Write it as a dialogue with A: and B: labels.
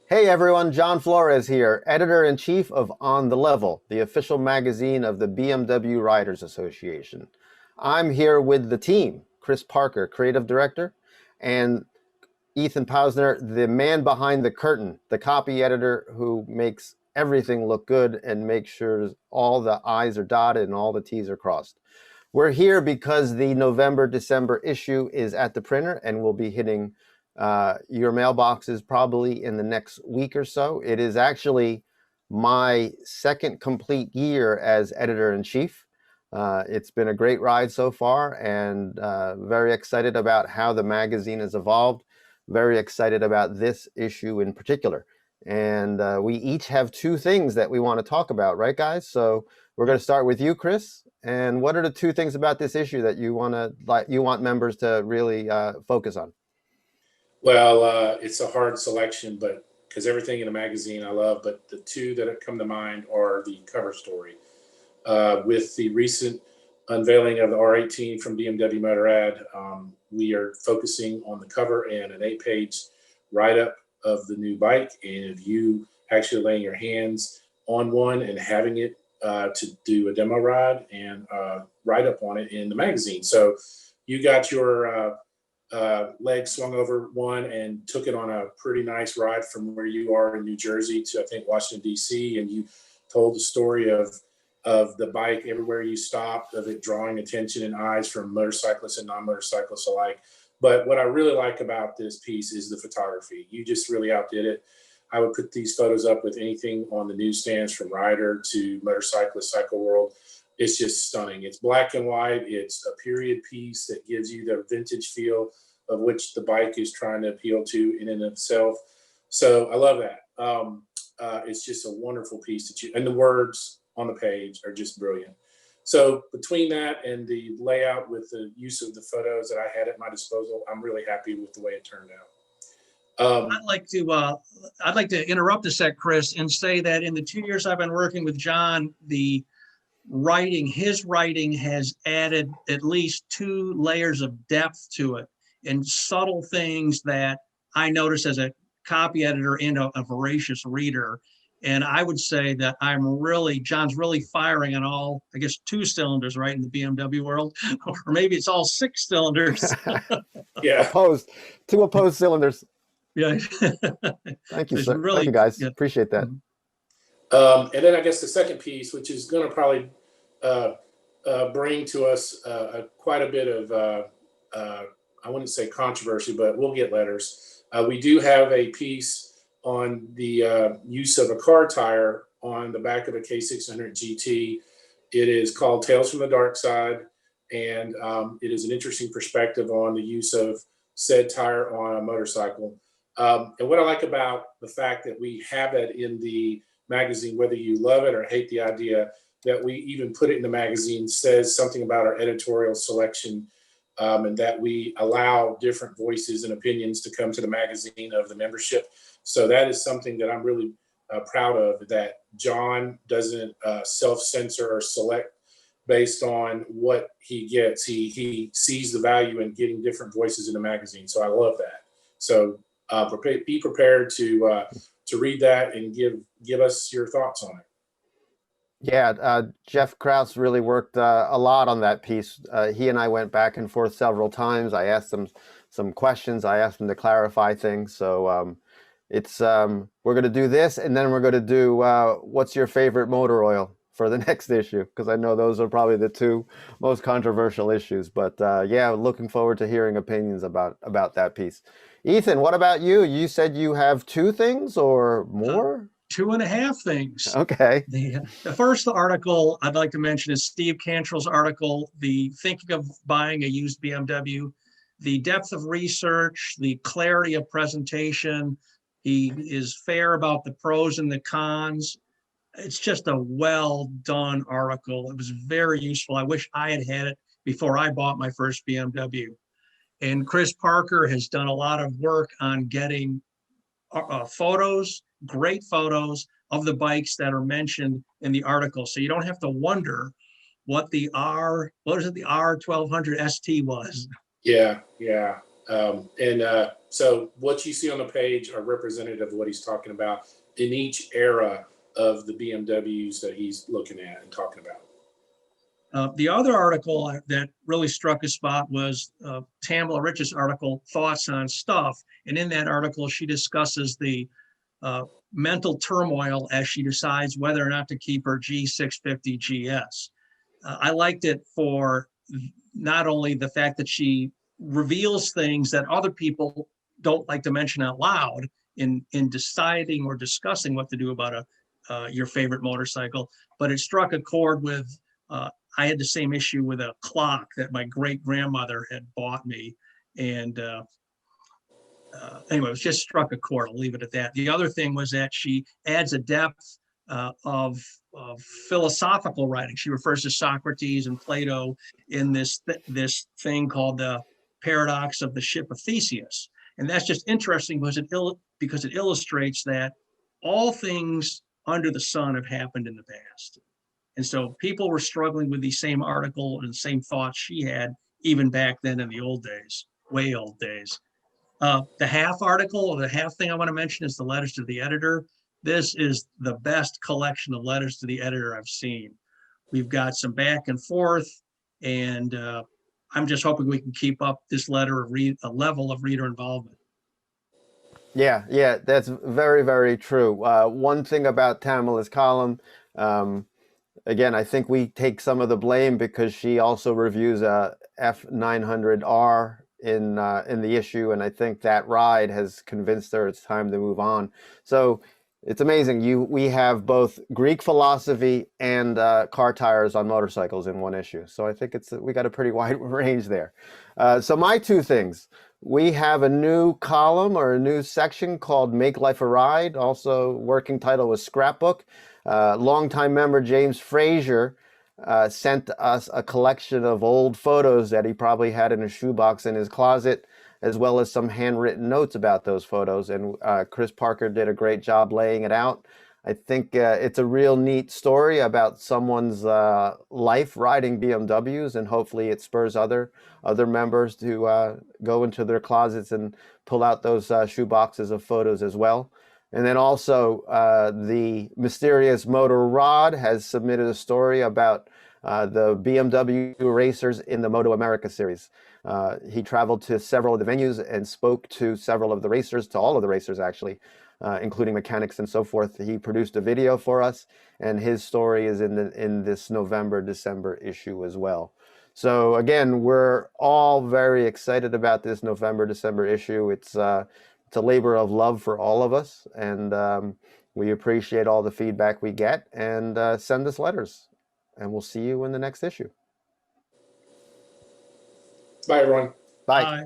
A: Hey everyone, John Flores here, editor-in-chief of On the Level, the official magazine of the BMW Riders Association. I'm here with the team, Chris Parker, creative director, and Ethan Powsner, the man behind the curtain, the copy editor who makes everything look good and makes sure all the I's are dotted and all the T's are crossed. We're here because the November-December issue is at the printer and will be hitting your mailboxes probably in the next week or so. It is actually my second complete year as editor-in-chief. It's been a great ride so far, and very excited about how the magazine has evolved. Very excited about this issue in particular. And we each have two things that we want to talk about, right, guys? So we're going to start with you, Chris. And what are the two things about this issue that you want members to really focus on?
B: Well, it's a hard selection, but because everything in a magazine I love, but the two that come to mind are the cover story. With the recent unveiling of the R18 from BMW Motorrad, we are focusing on the cover and an 8-page write-up of the new bike, and of you actually laying your hands on one and having it to do a demo ride and write up on it in the magazine. So you got your leg swung over one and took it on a pretty nice ride from where you are in New Jersey to, I think, Washington, D.C. And you told the story of the bike everywhere you stopped, of it drawing attention and eyes from motorcyclists and non-motorcyclists alike. But what I really like about this piece is the photography. You just really outdid it. I would put these photos up with anything on the newsstands, from rider to motorcyclist, cycle world. It's just stunning. It's black and white. It's a period piece that gives you the vintage feel of which the bike is trying to appeal to in and of itself. So I love that. It's just a wonderful piece and the words on the page are just brilliant. So between that and the layout with the use of the photos that I had at my disposal, I'm really happy with the way it turned out.
C: I'd like to interrupt a sec, Chris, and say that in the 2 years I've been working with John, his writing has added at least 2 layers of depth to it, and subtle things that I notice as a copy editor and a voracious reader. And I would say that John's really firing on all, I guess, 2 cylinders, right, in the BMW world, or maybe it's all 6 cylinders.
B: Yeah.
A: 2 opposed cylinders.
C: Yeah.
A: Thank you, sir. Really, thank you, guys. Yeah. Appreciate that.
B: And then I guess the second piece, which is going to probably bring to us quite a bit of, I wouldn't say controversy, but we'll get letters. We do have a piece on the use of a car tire on the back of a K600 GT. It is called Tales from the Dark Side, and it is an interesting perspective on the use of said tire on a motorcycle. And what I like about the fact that we have that in the magazine, whether you love it or hate the idea that we even put it in the magazine, says something about our editorial selection, and that we allow different voices and opinions to come to the magazine of the membership. So that is something that I'm really proud of, that John doesn't self-censor or select based on what he gets. He sees the value in getting different voices in the magazine. So I love that. So be prepared to read that and give us your thoughts on it.
A: Yeah, Jeff Krause really worked a lot on that piece. He and I went back and forth several times. I asked him some questions. I asked him to clarify things. So we're going to do this, and then we're going to do what's your favorite motor oil for the next issue, because I know those are probably the 2 most controversial issues. But yeah, looking forward to hearing opinions about that piece. Ethan, what about you? You said you have 2 things or more?
C: 2.5 things.
A: Okay.
C: The first article I'd like to mention is Steve Cantrell's article, the thinking of buying a used BMW, the depth of research, the clarity of presentation. He is fair about the pros and the cons. It's just a well done article. It was very useful. I wish I had had it before I bought my first BMW. And Chris Parker has done a lot of work on getting photos, great photos of the bikes that are mentioned in the article. So you don't have to wonder what the R1200 ST was.
B: Yeah. And So what you see on the page are representative of what he's talking about in each era of the BMWs that he's looking at and talking about.
C: The other article that really struck a spot was Tamla Rich's article, Thoughts on Stuff. And in that article, she discusses the mental turmoil as she decides whether or not to keep her G650 GS. I liked it for not only the fact that she reveals things that other people don't like to mention out loud in deciding or discussing what to do about your favorite motorcycle, but it struck a chord with, I had the same issue with a clock that my great grandmother had bought me. And anyway, it just struck a chord. I'll leave it at that. The other thing was that she adds a depth of philosophical writing. She refers to Socrates and Plato in this thing called the paradox of the ship of Theseus. And that's just interesting because it illustrates that all things under the sun have happened in the past. And so people were struggling with the same article and the same thoughts she had even back then in the old days, way old days. The half article, or the half thing I want to mention, is the letters to the editor. This is the best collection of letters to the editor I've seen. We've got some back and forth, and I'm just hoping we can keep up this level of reader involvement.
A: Yeah, that's very, very true. One thing about Tamala's column, again, I think we take some of the blame because she also reviews a F900R in the issue, and I think that ride has convinced her it's time to move on. So it's amazing. We have both Greek philosophy and car tires on motorcycles in one issue. So I think we got a pretty wide range there. So my two things. We have a new column or a new section called Make Life a Ride. Also, working title was Scrapbook. Longtime member James Frazier sent us a collection of old photos that he probably had in a shoebox in his closet, as well as some handwritten notes about those photos. And Chris Parker did a great job laying it out. I think it's a real neat story about someone's life riding BMWs, and hopefully it spurs other members to go into their closets and pull out those shoe boxes of photos as well. And then also the Mysterious Motor Rod has submitted a story about the BMW racers in the Moto America series. He traveled to several of the venues and spoke to several of the racers, to all of the racers actually, including mechanics and so forth. He produced a video for us, and his story is in this November-December issue as well. So again, we're all very excited about this November-December issue. It's a labor of love for all of us, and we appreciate all the feedback we get, and send us letters, and we'll see you in the next issue.
B: Bye, everyone.
A: Bye.
C: Bye.